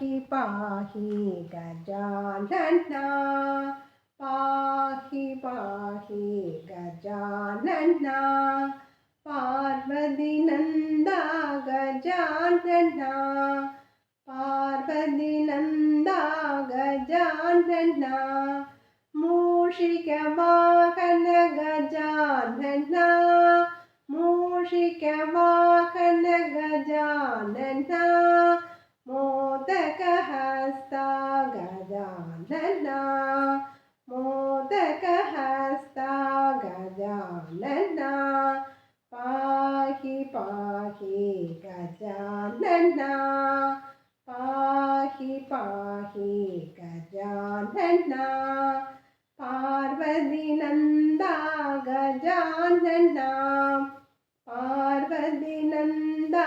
पाहि गजानना पाहि पाहि गजानना पार्वती नंदा गजानना पार्वती नंदा गजानना मूषिक वाहन गजानना मूषिक वाहन गजानना मोदकहस्ता गजानना मोदकहस्ता गजानना पाहि पाहि गजानना पाहि पाहि गजानना पार्वती नंदा गजानना पार्वती नंदा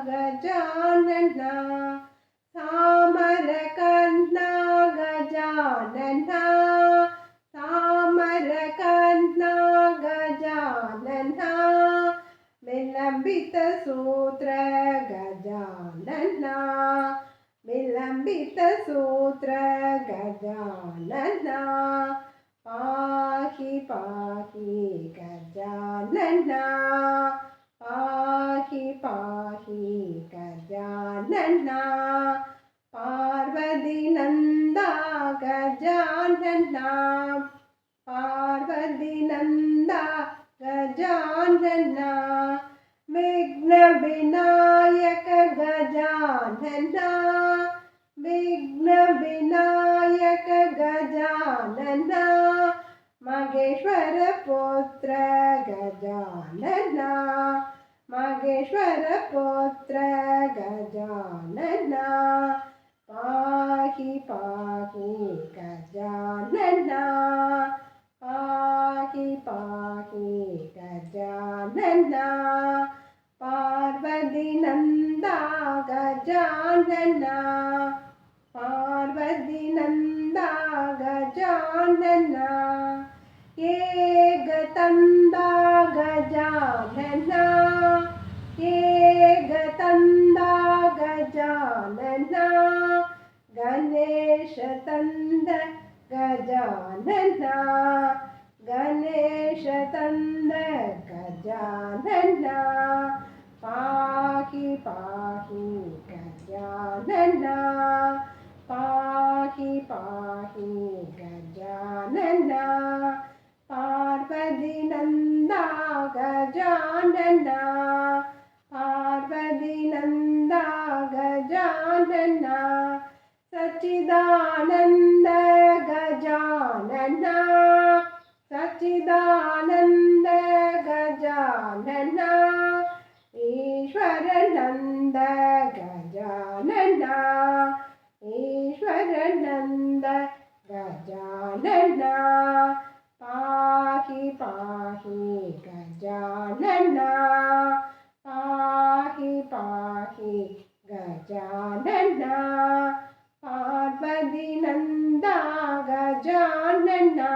गजानना सामरकर्णा गजानना सामरकर्णा गजानना विलंबित सूत्र गजानना विलंबित सूत्र गजानना पाहि पाहि गजानना पाहि पाहि गजानना पार्वती नंदा गजानना पार्वती नंदा गजानना विघ्न विनायक गजानना विघ्न विनायक गजानना महेश्वर पुत्र गजानना महेश्वर पुत्र गजानना पाहि पाहि गजानना पाहि पाहि गजानना पार्वती नंदा गजानना पार्वती नंदा गजानना एकतंदा गजानना एकतंदा गजानना गणेश तंद गजानना गणेश तंद गजानना पाहि पाहि गजानना पाहि पाहि गजानना पार्वती नंदा गजानना पार्वती नंदा गजानना सच्चिदानंद गजानना सच्चिदानंद गजानना ईश्वरानंद गजानना ईश्वरानंद गजानना पाहि पाहि गजानना पाहि पाहि गजानना पार्वती नंदा गजानना